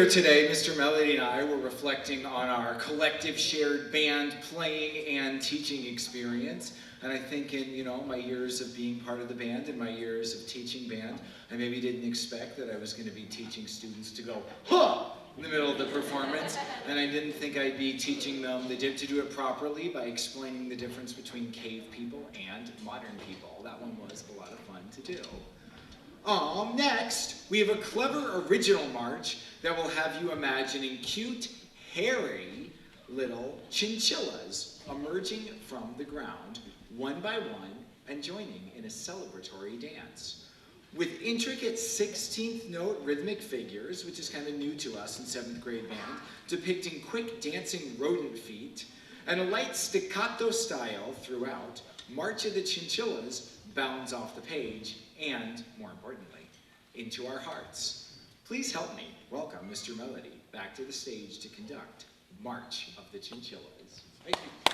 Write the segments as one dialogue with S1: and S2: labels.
S1: Earlier today, Mr. Melody and I were reflecting on our collective shared band playing and teaching experience. And I think in, my years of being part of the band and my years of teaching band, I maybe didn't expect that I was going to be teaching students to go, huh, in the middle of the performance. And I didn't think I'd be teaching them to do it properly by explaining the difference between cave people and modern people. That one was a lot of fun to do. Next, we have a clever original march that will have you imagining cute, hairy little chinchillas emerging from the ground, one by one, and joining in a celebratory dance. With intricate 16th note rhythmic figures, which is kind of new to us in 7th grade band, depicting quick dancing rodent feet, and a light staccato style throughout, March of the Chinchillas bounds off the page and, more importantly, into our hearts. Please help me welcome Mr. Melody back to the stage to conduct March of the Chinchillas. Thank you.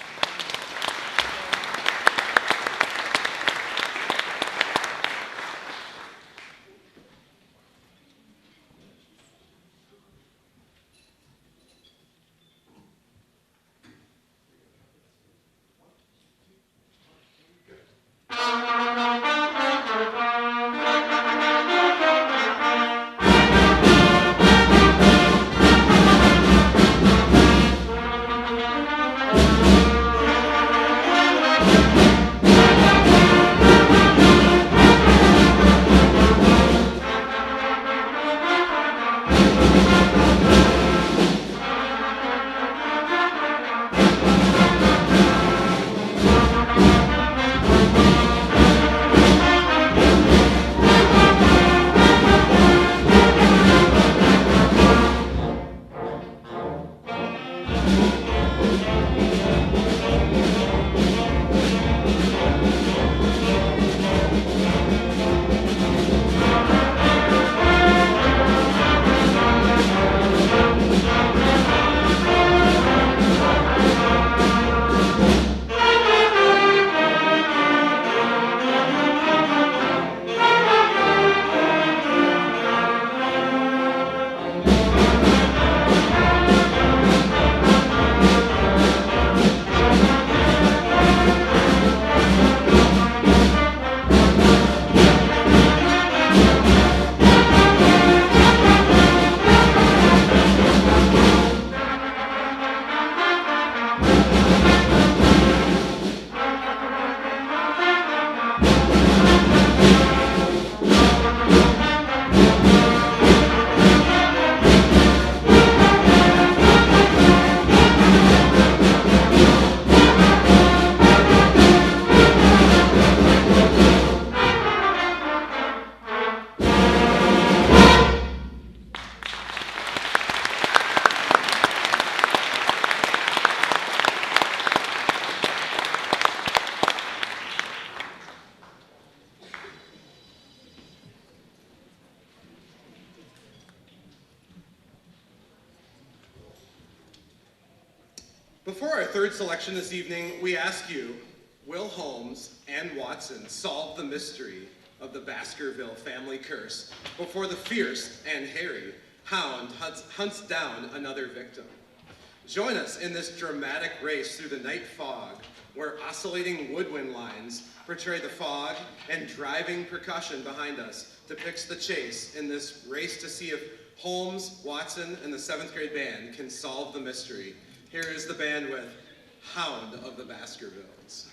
S2: Before our third selection this evening, we ask you, will Holmes and Watson solve the mystery of the Baskerville family curse before the fierce and hairy hound hunts down another victim? Join us in this dramatic race through the night fog, where oscillating woodwind lines portray the fog and driving percussion behind us depicts the chase in this race to see if Holmes, Watson, and the 7th grade band can solve the mystery. Here is the band with Hound of the Baskervilles.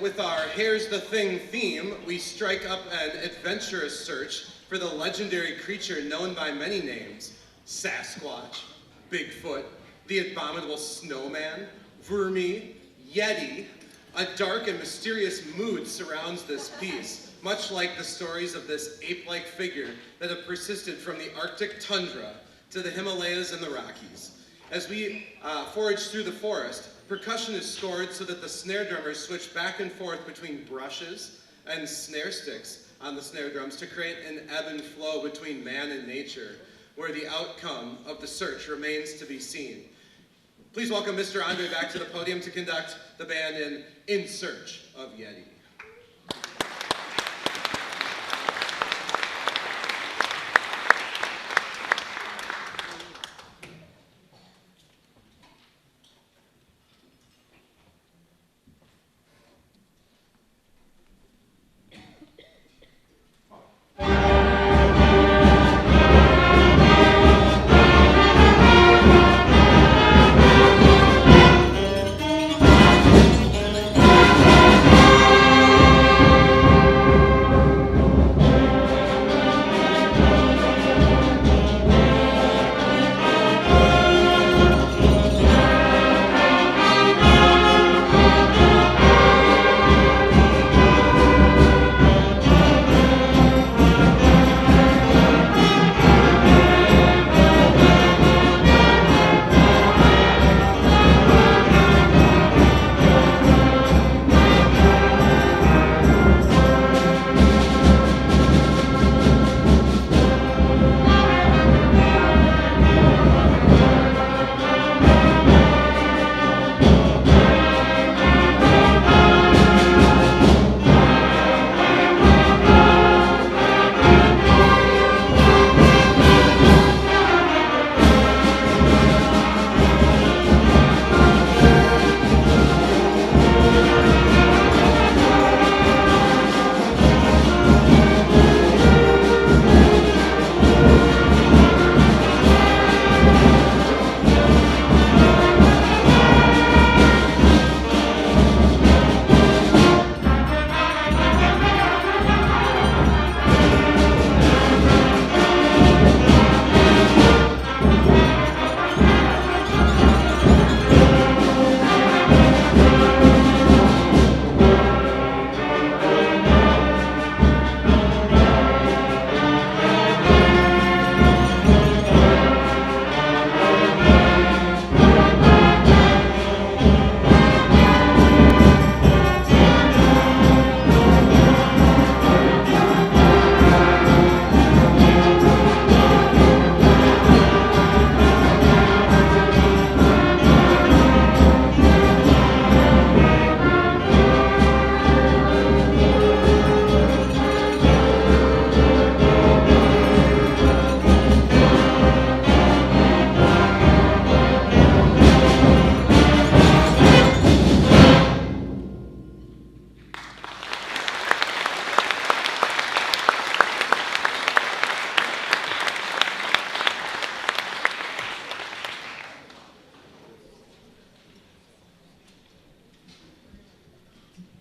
S2: with our Here's the Thing theme, we strike up an adventurous search for the legendary creature known by many names: Sasquatch, Bigfoot, the abominable snowman, Vermi, Yeti. A dark and mysterious mood surrounds this piece, much like the stories of this ape-like figure that have persisted from the Arctic tundra to the Himalayas and the Rockies. As we forage through the forest, percussion is scored so that the snare drummers switch back and forth between brushes and snare sticks on the snare drums to create an ebb and flow between man and nature, where the outcome of the search remains to be seen. Please welcome Mr. Andre back to the podium to conduct the band in Search of Yeti.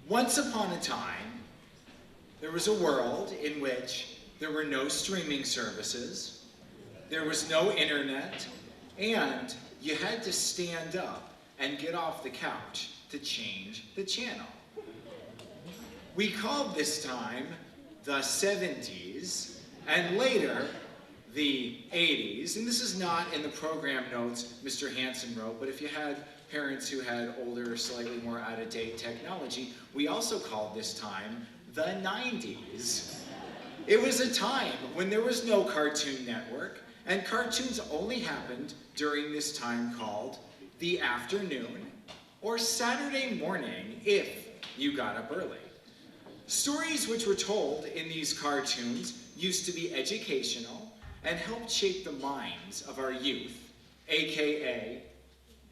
S1: Once upon a time, there was a world in which there were no streaming services, there was no internet, and you had to stand up and get off the couch to change the channel. We called this time the 70s, and later the 80s. And this is not in the program notes Mr. Hansen wrote, but if you had parents who had older, slightly more out-of-date technology, we also called this time the 90s. It was a time when there was no Cartoon Network, and cartoons only happened during this time called the afternoon or Saturday morning if you got up early. Stories which were told in these cartoons used to be educational and helped shape the minds of our youth, aka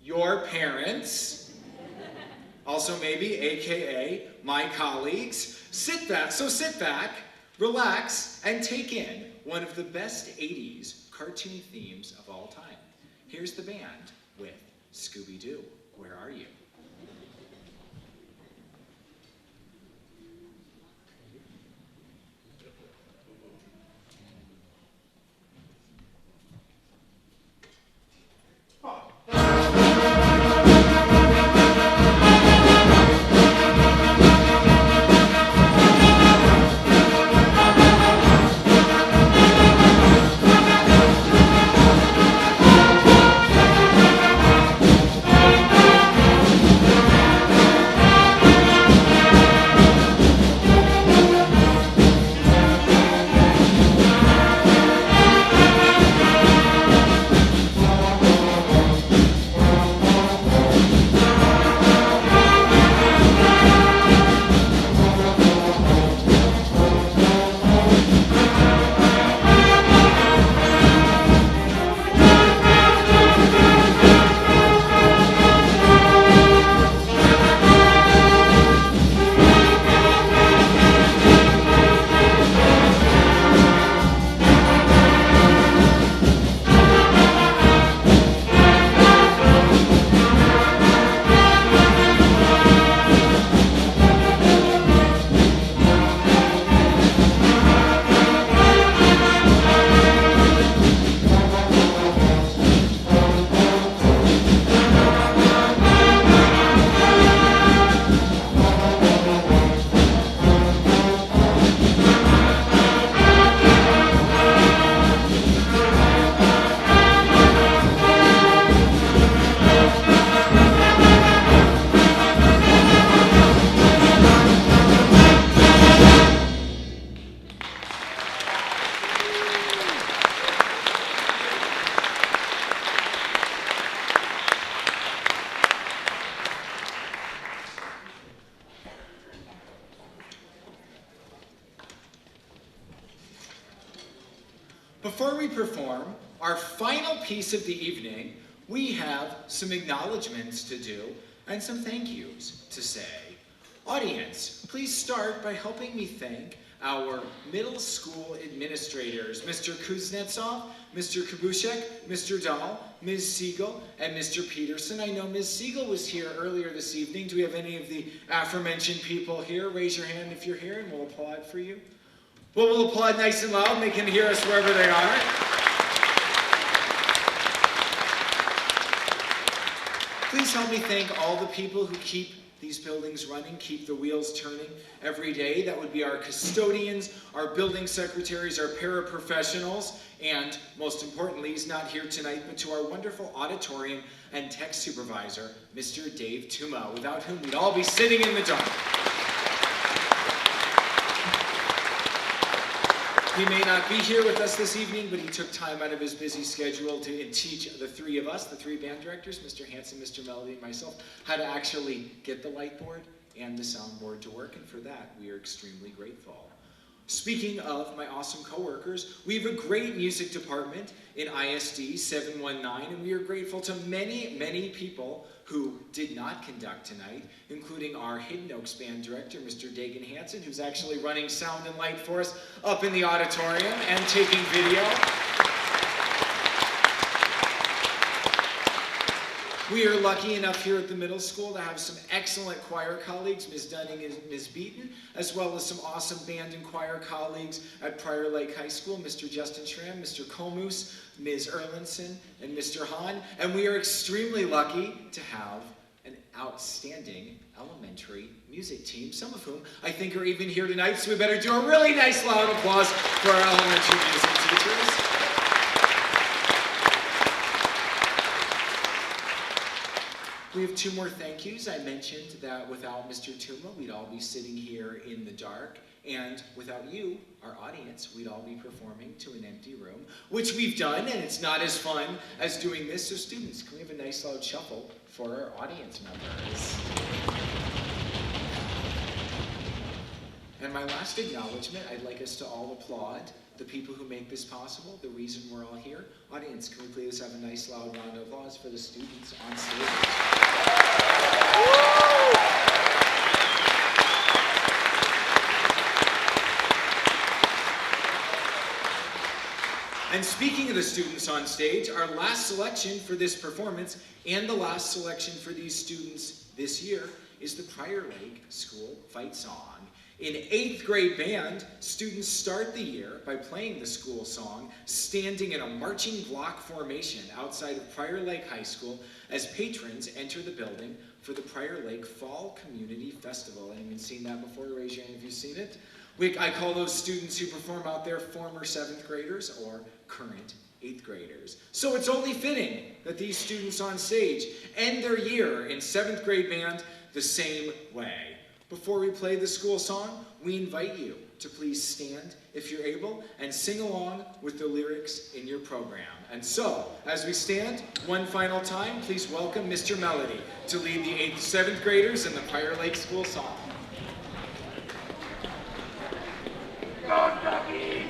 S1: your parents, also maybe aka my colleagues. Sit back, relax, and take in one of the best 80s cartoon themes of all time. Here's the band with Scooby-Doo, Where Are You? Before we perform our final piece of the evening, we have some acknowledgments to do and some thank yous to say. Audience, please start by helping me thank our middle school administrators, Mr. Kuznetsov, Mr. Kabushek, Mr. Dahl, Ms. Siegel, and Mr. Peterson. I know Ms. Siegel was here earlier this evening. Do we have any of the aforementioned people here? Raise your hand if you're here and we'll applaud for you. Well, we'll applaud nice and loud and they can hear us wherever they are. Please help me thank all the people who keep these buildings running, keep the wheels turning every day. That would be our custodians, our building secretaries, our paraprofessionals, and most importantly, he's not here tonight, but to our wonderful auditorium and tech supervisor, Mr. Dave Tuma, without whom we'd all be sitting in the dark. He may not be here with us this evening, but he took time out of his busy schedule to teach the three of us, the three band directors, Mr. Hanson, Mr. Melody, and myself, how to actually get the light board and the soundboard to work, and for that, we are extremely grateful. Speaking of my awesome coworkers, we have a great music department in ISD 719, and we are grateful to many, many people who did not conduct tonight, including our Hidden Oaks band director, Mr. Dagan Hansen, who's actually running sound and light for us up in the auditorium and taking video. We are lucky enough here at the middle school to have some excellent choir colleagues, Ms. Dunning and Ms. Beaton, as well as some awesome band and choir colleagues at Prior Lake High School, Mr. Justin Schramm, Mr. Komus, Ms. Erlinson, and Mr. Hahn. And we are extremely lucky to have an outstanding elementary music team, some of whom I think are even here tonight, so we better do a really nice loud applause for our elementary music teachers. We have two more thank yous. I mentioned that without Mr. Tuma, we'd all be sitting here in the dark. And without you, our audience, we'd all be performing to an empty room, which we've done, and it's not as fun as doing this. So students, can we have a nice loud shuffle for our audience members? And my last acknowledgement, I'd like us to all applaud the people who make this possible, the reason we're all here. Audience, can we please have a nice loud round of applause for the students on stage? And speaking of the students on stage, our last selection for this performance and the last selection for these students this year is the Prior Lake School Fight Song. In 8th grade band, students start the year by playing the school song, standing in a marching block formation outside of Prior Lake High School as patrons enter the building for the Prior Lake Fall Community Festival. Anyone seen that before? Raise your hand if you've seen it. I call those students who perform out there former 7th graders or current 8th graders. So it's only fitting that these students on stage end their year in 7th grade band the same way. Before we play the school song, we invite you to please stand, if you're able, and sing along with the lyrics in your program. And so, as we stand, one final time, please welcome Mr. Melody to lead the 8th, 7th graders in the Prior Lake School song.
S3: Go, Ducky!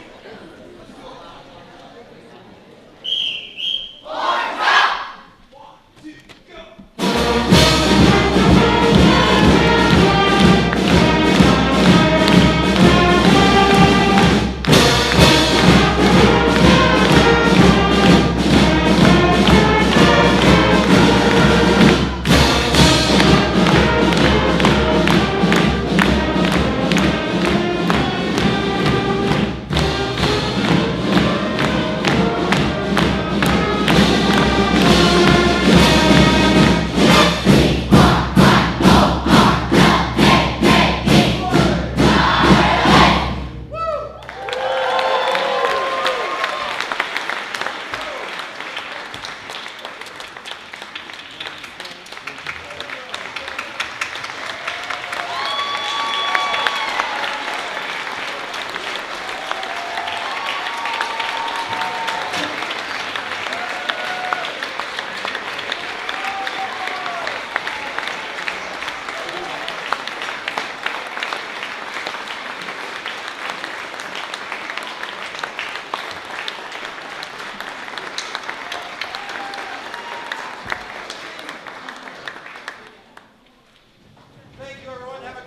S4: you, everyone. Have a